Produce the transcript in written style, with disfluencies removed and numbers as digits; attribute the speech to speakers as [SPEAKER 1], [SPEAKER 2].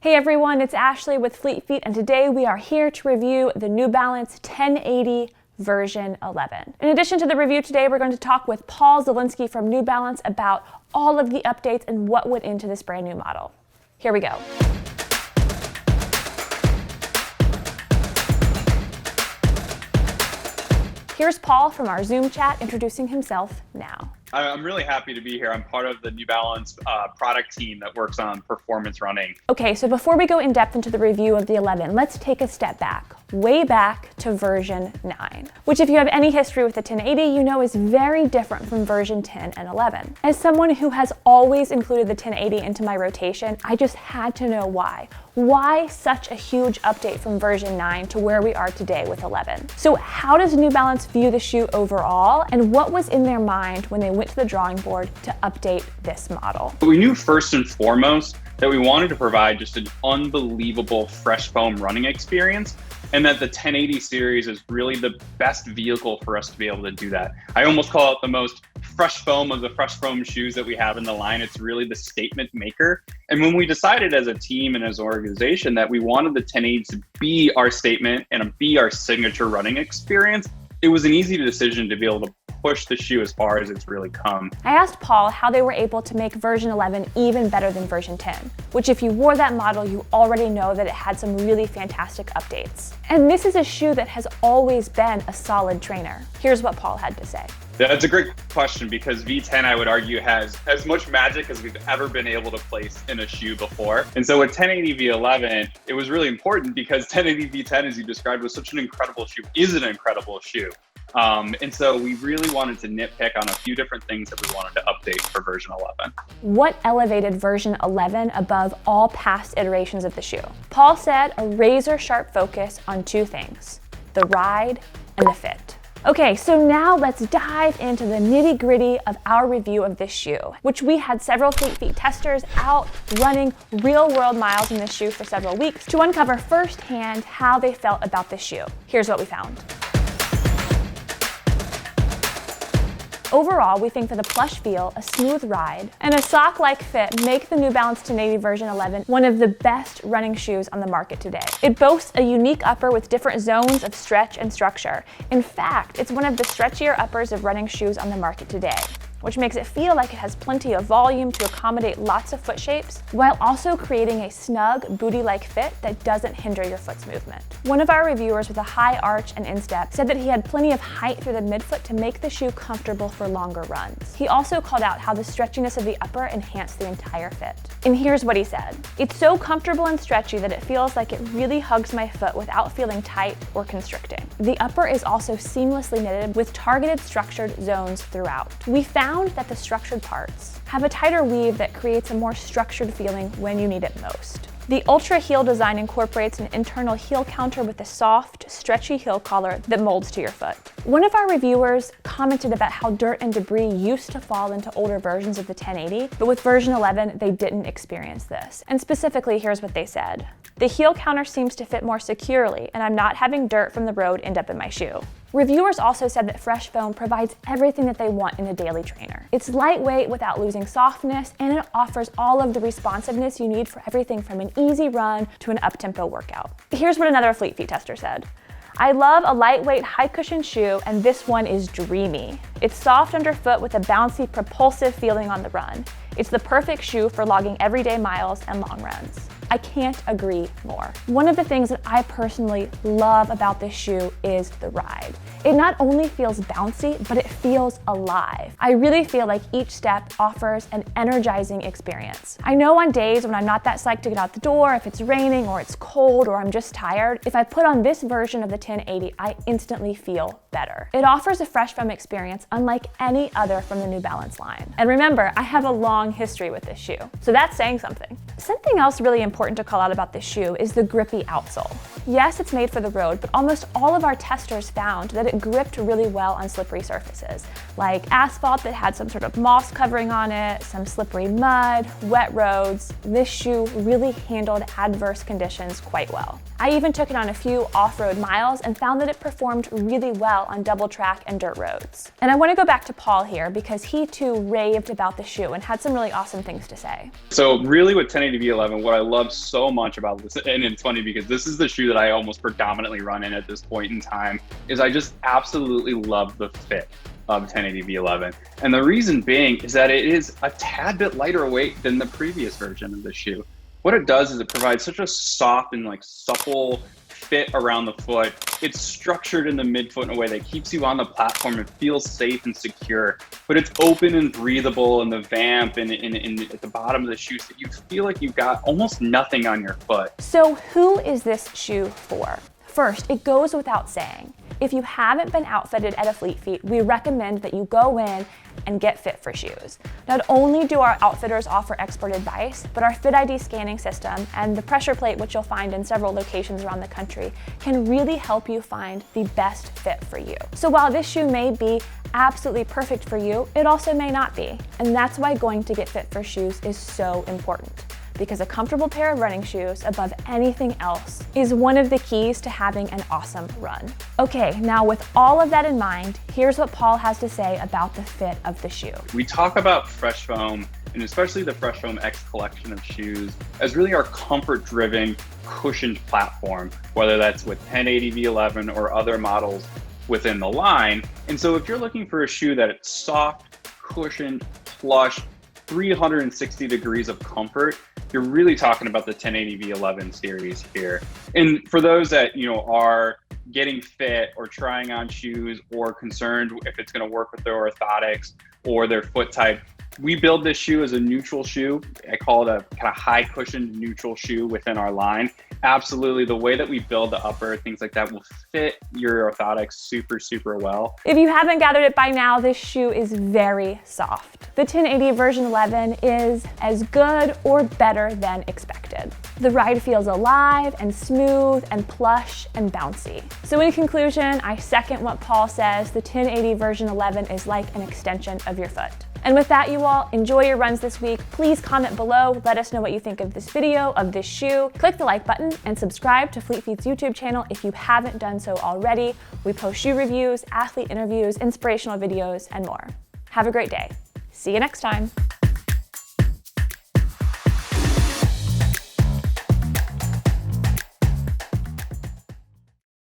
[SPEAKER 1] Hey everyone, it's Ashley with Fleet Feet, and today we are here to review the New Balance 1080 version 11. In addition to the review today, we're going to talk with Paul Zielinski from New Balance about all of the updates and what went into this brand new model. Here we go. Here's Paul from our Zoom chat introducing himself now.
[SPEAKER 2] I'm really happy to be here. I'm part of the New Balance product team that works on performance running.
[SPEAKER 1] Okay, so before we go in depth into the review of the 11, let's take a step back, way back to version 9, which if you have any history with the 1080, you know is very different from version 10 and 11. As someone who has always included the 1080 into my rotation, I just had to know why. Why such a huge update from version 9 to where we are today with 11? So how does New Balance view the shoe overall, and what was in their mind when they went to the drawing board to update this model?
[SPEAKER 2] We knew first and foremost that we wanted to provide just an unbelievable fresh foam running experience, and that the 1080 series is really the best vehicle for us to be able to do that. I almost call it the most fresh foam of the fresh foam shoes that we have in the line. It's really the statement maker. And when we decided as a team and as an organization that we wanted the 1080 to be our statement and be our signature running experience, it was an easy decision to be able to push the shoe as far as it's really come.
[SPEAKER 1] I asked Paul how they were able to make version 11 even better than version 10, which if you wore that model, you already know that it had some really fantastic updates. And this is a shoe that has always been a solid trainer. Here's what Paul had to say.
[SPEAKER 2] Yeah, that's a great question because V10, I would argue, has as much magic as we've ever been able to place in a shoe before. And so with 1080 V11, it was really important because 1080 V10, as you described, was such an incredible shoe, is an incredible shoe. And so we really wanted to nitpick on a few different things that we wanted to update for version 11.
[SPEAKER 1] What elevated version 11 above all past iterations of the shoe? Paul said a razor sharp focus on two things, the ride and the fit. Okay, so now let's dive into the nitty gritty of our review of this shoe, which we had several Fleet Feet testers out running real world miles in this shoe for several weeks to uncover firsthand how they felt about this shoe. Here's what we found. Overall, we think that the plush feel, a smooth ride, and a sock-like fit make the New Balance 1080 version 11 one of the best running shoes on the market today. It boasts a unique upper with different zones of stretch and structure. In fact, it's one of the stretchier uppers of running shoes on the market today, which makes it feel like it has plenty of volume to accommodate lots of foot shapes, while also creating a snug, booty-like fit that doesn't hinder your foot's movement. One of our reviewers with a high arch and instep said that he had plenty of height through the midfoot to make the shoe comfortable for longer runs. He also called out how the stretchiness of the upper enhanced the entire fit. And here's what he said. It's so comfortable and stretchy that it feels like it really hugs my foot without feeling tight or constricting. The upper is also seamlessly knitted with targeted structured zones throughout. We found that the structured parts have a tighter weave that creates a more structured feeling when you need it most. The Ultra heel design incorporates an internal heel counter with a soft, stretchy heel collar that molds to your foot. One of our reviewers commented about how dirt and debris used to fall into older versions of the 1080, but with version 11, they didn't experience this. And specifically, here's what they said. The heel counter seems to fit more securely, and I'm not having dirt from the road end up in my shoe. Reviewers also said that Fresh Foam provides everything that they want in a daily trainer. It's lightweight without losing softness, and it offers all of the responsiveness you need for everything from an easy run to an up-tempo workout. Here's what another Fleet Feet tester said. I love a lightweight, high-cushion shoe, and this one is dreamy. It's soft underfoot with a bouncy, propulsive feeling on the run. It's the perfect shoe for logging everyday miles and long runs. I can't agree more. One of the things that I personally love about this shoe is the ride. It not only feels bouncy, but it feels alive. I really feel like each step offers an energizing experience. I know on days when I'm not that psyched to get out the door, if it's raining or it's cold or I'm just tired, if I put on this version of the 1080, I instantly feel better. It offers a fresh foam experience unlike any other from the New Balance line. And remember, I have a long history with this shoe, so that's saying something. Something else really important to call out about this shoe is the grippy outsole. Yes, it's made for the road, but almost all of our testers found that it gripped really well on slippery surfaces, like asphalt that had some sort of moss covering on it, some slippery mud, wet roads. This shoe really handled adverse conditions quite well. I even took it on a few off-road miles and found that it performed really well on double track and dirt roads. And I want to go back to Paul here because he too raved about the shoe and had some really awesome things to say.
[SPEAKER 2] So really with 1080 V11, what I love love so much about this, and it's funny because this is the shoe that I almost predominantly run in at this point in time, is I just absolutely love the fit of 1080 V11. And the reason being is that it is a tad bit lighter weight than the previous version of the shoe. What it does is it provides such a soft and like supple fit around the foot. It's structured in the midfoot in a way that keeps you on the platform and feels safe and secure, but it's open and breathable in the vamp and at the bottom of the shoe, so you feel like you've got almost nothing on your foot.
[SPEAKER 1] So who is this shoe for? First, it goes without saying, if you haven't been outfitted at a Fleet Feet, we recommend that you go in and get fit for shoes. Not only do our outfitters offer expert advice, but our Fit ID scanning system and the pressure plate, which you'll find in several locations around the country, can really help you find the best fit for you. So while this shoe may be absolutely perfect for you, it also may not be. And that's why going to get fit for shoes is so important, because a comfortable pair of running shoes above anything else is one of the keys to having an awesome run. Okay, now with all of that in mind, here's what Paul has to say about the fit of the shoe.
[SPEAKER 2] We talk about Fresh Foam, and especially the Fresh Foam X collection of shoes, as really our comfort-driven, cushioned platform, whether that's with 1080 V11 or other models within the line. And so if you're looking for a shoe that it's soft, cushioned, plush, 360 degrees of comfort, you're really talking about the 1080 V11 series here. And for those that, are getting fit or trying on shoes or concerned if it's going to work with their orthotics or their foot type, we build this shoe as a neutral shoe. I call it a kind of high cushioned neutral shoe within our line. Absolutely, the way that we build the upper, things like that, will fit your orthotics super, super well.
[SPEAKER 1] If you haven't gathered it by now, this shoe is very soft. The 1080 version 11 is as good or better than expected. The ride feels alive and smooth and plush and bouncy. So in conclusion, I second what Paul says. The 1080 version 11 is like an extension of your foot. And with that, you all, enjoy your runs this week. Please comment below. Let us know what you think of this video, of this shoe. Click the like button and subscribe to Fleet Feet's YouTube channel if you haven't done so already. We post shoe reviews, athlete interviews, inspirational videos, and more. Have a great day. See you next time.